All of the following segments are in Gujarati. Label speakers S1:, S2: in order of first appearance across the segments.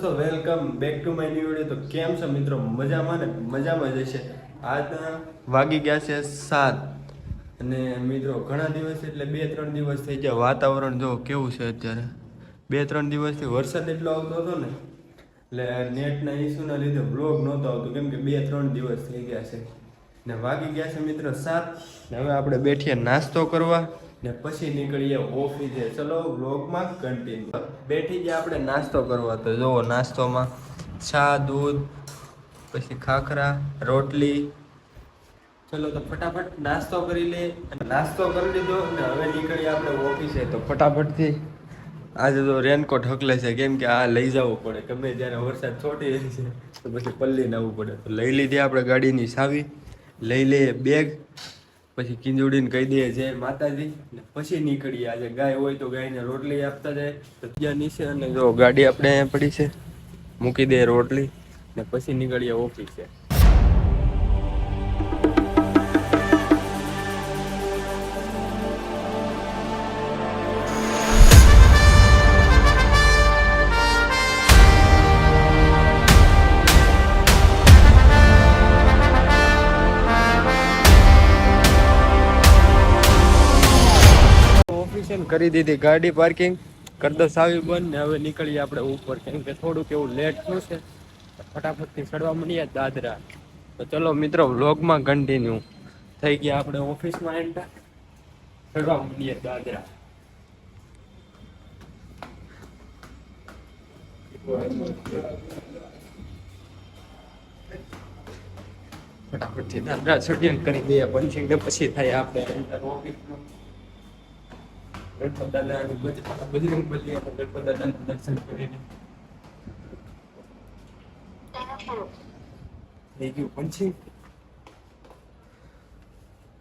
S1: દોસ્તો welcome back to my new video. તો કેમ છો મિત્રો? મજામાં ને? મજામાં જ હશે। આજના વાગી ગયા છે 7 અને મિત્રો ઘણા દિવસ એટલે 2-3 દિવસ થઈ ગયા। વાતાવરણ જો કેવું છે અત્યારે। 2-3 દિવસથી વરસાદ એટલો આવતો હતો ને એટલે નેટના ઇસ્યુના લીધે વ્લોગ નહોતો આવતો, કેમ કે 2-3 દિવસ થઈ ગયા છે ને વાગી ગયા છે મિત્રો 7 ને હવે આપણે બેઠીએ નાસ્તો કરવા ને પછી નીકળીએ ઓફિસે। ચલો વ્લોગમાં કન્ટિન્યુ। બેઠી ગયા આપણે નાસ્તો કરવા। તો જુઓ નાસ્તોમાં ચા, દૂધ, પછી ખાખરા, રોટલી। ચલો તો ફટાફટ નાસ્તો કરી લે। નાસ્તો કરી લીધો ને હવે નીકળીએ આપણે ઓફિસે। તો ફટાફટથી આજે તો રેનકોટ હકલે છે, કેમ કે આ લઈ જવું પડે, ગમે જ્યારે વરસાદ છોટી જાય છે તો પછી પલ્લીને આવવું પડે। તો લઈ લીધી આપણે ગાડીની ચાવી, લઈ લઈએ બેગ, પછી કિંજોડીને કહી દઈએ જય માતાજી ને પછી નીકળીએ। આજે ગાય હોય તો ગાયને રોટલી આપતા જાય તો ત્યાં નીચે, અને જો ગાડી આપણે અહીંયા પડી છે, મૂકી દઈએ રોટલી ને પછી નીકળીએ ઓફિસે। કરી દીધી ગાડી પાર્કિંગ, કરી દો ચાવી બંધ ને હવે નીકળીએ આપણે ઉપર, કેમ કે થોડુંક એવું લેટ થયું છે। ફટાફટથી ચડવા મળીએ દાદરા। તો ચલો મિત્રો વ્લોગમાં કન્ટિન્યુ। થઈ ગયા આપણે ઓફિસમાં એન્ટર, ચડવા મળીએ દાદરા। ફટાફટથી દાદરા ચડીએ કરી દઈએ પંચિંગ ને પછી થાય આપણે એન્ટર ઓફિસમાં। ગણપત દાદાનું બજરંગ બલી અને ગણપત દાદાના દર્શન કરીને થઈ ગયું પંચિંગ।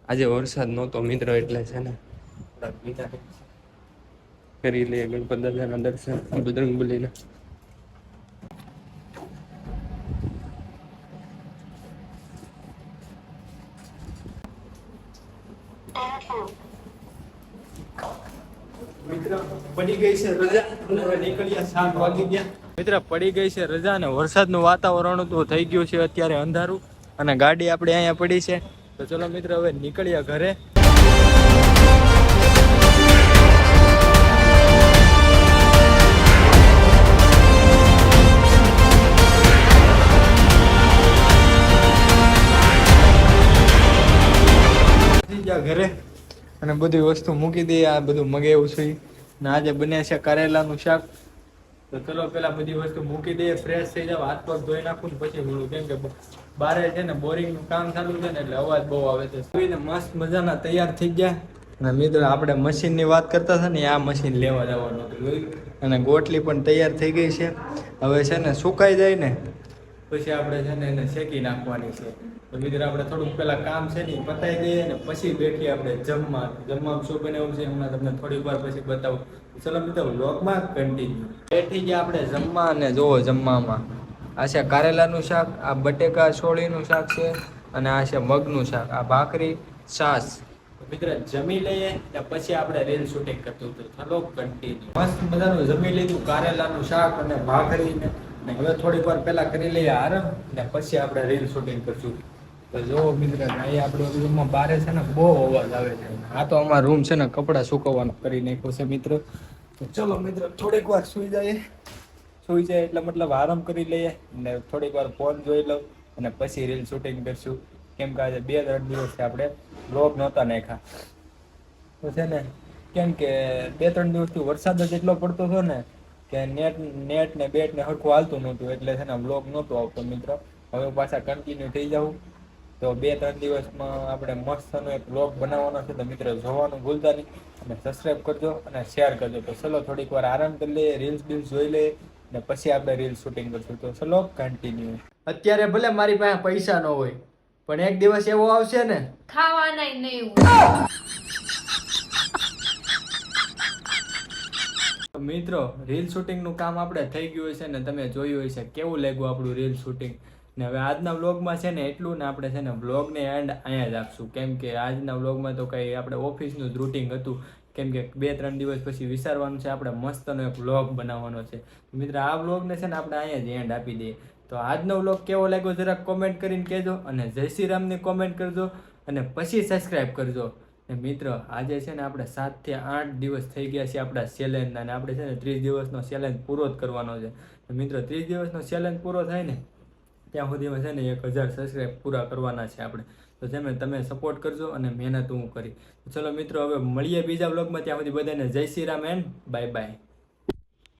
S1: આજે વરસાદ નહોતો મિત્રો, એટલે છે ને થોડાક બીજા કરી લઈએ ગણપત દાદાના દર્શન, બજરંગ બલીના। મિત્ર પડી ગઈ છે રજા, નીકળ્યા 7 વાગી ગયા। મિત્ર પડી ગઈ છે રજા ને વરસાદનું વાતાવરણ તો થઈ ગયું છે અત્યારે અંધારું, અને ગાડી આપણે અહીંયા પડી છે। તો ચલો મિત્ર હવે નીકળ્યા ઘરે। ઘરે અને બધી વસ્તુ મૂકી દઈએ, આ બધું મગાવ્યું છે ને આજે બને છે કારેલાનું શાક। તો ચલો પેલા બધી વસ્તુ મૂકી દઈએ, ફ્રેશ થઈ જાવ, હાથ પગ ધોઈ નાખું ને પછી મળું, કેમ કે બારે છે ને બોરિંગનું કામ ચાલુ છે ને એટલે અવાજ બહુ આવે છે। સુઈને મસ્ત મજાના તૈયાર થઈ ગયા અને મિત્રો આપણે મશીનની વાત કરતા હતા ને, આ મશીન લેવા જવાનું હતું અને ગોટલી પણ તૈયાર થઈ ગઈ છે। હવે છે ને સુકાઈ જાય ને પછી આપણે છે ને એને શેકી નાખવાની છે। તો મિત્રો આપણે થોડુંક પેલા કામ છે ને પતાવી દઈએ ને પછી બેઠીએ આપણે જમવામાં શું બનાવ્યું છે હમણાં તમને થોડીક વાર પછી બતાવું। ચલો મિત્રો વ્લોગમાં કન્ટિન્યુ। બેઠી ગયા આપણે જમવા, અને જોવો જમવામાં આ છે કારેલાનું શાક, આ બટેકા છોળીનું શાક છે, અને આ છે મગનું શાક, આ ભાખરી, છાશ। મિત્ર જમી લઈએ ને પછી આપણે રીલ શૂટિંગ કરતું હતું। ચલો કન્ટિન્યુ। મસ્ત મજાનું જમી લીધું, કારેલાનું શાક અને ભાખરી ને હવે થોડીક વાર પહેલા કરી લઈએ આરામ ને પછી આપણે રીલ શૂટિંગ કરશું। તો જો મિત્ર અહીં આપણે રૂમમાં બારે છે ને બહુ અવાજ આવે છે। આ તો અમારો રૂમ છે ને કપડાં સુકવવાનું કરી નાખ્યો છે મિત્ર। તો ચલો મિત્ર થોડીક વાર સુઈ જાય એટલે મતલબ આરામ કરી લઈએ ને થોડીક વાર ફોન જોઈ લઉં અને પછી રીલ શૂટિંગ કરશું, કેમ કે આજે 2-3 દિવસથી આપણે વ્લોગ નહોતા નાખ્યા। તો છે ને કેમ કે 2-3 દિવસથી વરસાદ જ એટલો પડતો હતો ને કે નેટ ને બેટ ને હરખું હાલતું નહોતું, એટલે છે ને વ્લોગ નહોતો આવતો મિત્ર। હવે પાછા કન્ટિન્યુ થઈ જાઉં તો 2-3 દિવસમાં આપણે મસ્તનો એક વ્લોગ બનાવવાનો છે। તો મિત્રો જોવાનું ભૂલતા નહીં અને સબસ્ક્રાઈબ કરજો અને શેર કરજો। તો ચલો થોડીક વાર આરામ કરી લઈએ, રીલ્સ જોઈ લઈએ ને પછી આપણે રીલ શૂટિંગ કરશું। તો ચલો કન્ટિન્યુ। અત્યારે ભલે મારી પાસે પૈસા ન હોય, પણ એક દિવસ એવો આવશે ને
S2: ખાવાના નહીં હોય।
S1: મિત્રો રીલ શૂટિંગનું કામ આપણે થઈ ગયું હશે ને તમે જોયું હશે કેવું લાગ્યું આપણું રીલ શૂટિંગ ને। હવે આજના વ્લોગમાં છે ને એટલું ને આપણે છે ને વ્લોગને એન્ડ અહીંયા જ આપશું, કેમ કે આજના વ્લોગમાં તો કંઈ આપણે ઓફિસનું જ રૂટિંગ હતું, કેમ કે 2-3 દિવસ પછી વિચારવાનું છે આપણે મસ્તનો એક વ્લોગ બનાવવાનો છે. મિત્ર આ વ્લોગને છે ને આપણે અહીંયા જ એન્ડ આપી દઈએ. તો આજનો વ્લોગ કેવો લાગ્યો જરાક કોમેન્ટ કરીને કહેજો અને જય શ્રી રામની કોમેન્ટ કરજો અને પછી સબસ્ક્રાઈબ કરજો. ને મિત્ર આજે છે ને આપણે 7 થી 8 દિવસ થઈ ગયા છે આપણા ચેલેન્જના અને આપણે છે ને 30 દિવસનો ચેલેન્જ પૂરો જ કરવાનો છે. મિત્રો 30 દિવસનો ચેલેન્જ પૂરો થાય ને ત્યાં સુધીમાં છે ને 1000 સબસ્ક્રાઈબ પૂરા કરવાના છે આપણે. તો તમે સપોર્ટ કરજો અને મહેનત હું કરી. ચલો મિત્રો હવે મળીએ બીજા વ્લોગમાં. ત્યાં સુધી બધાને જય Shri Ram and bye bye.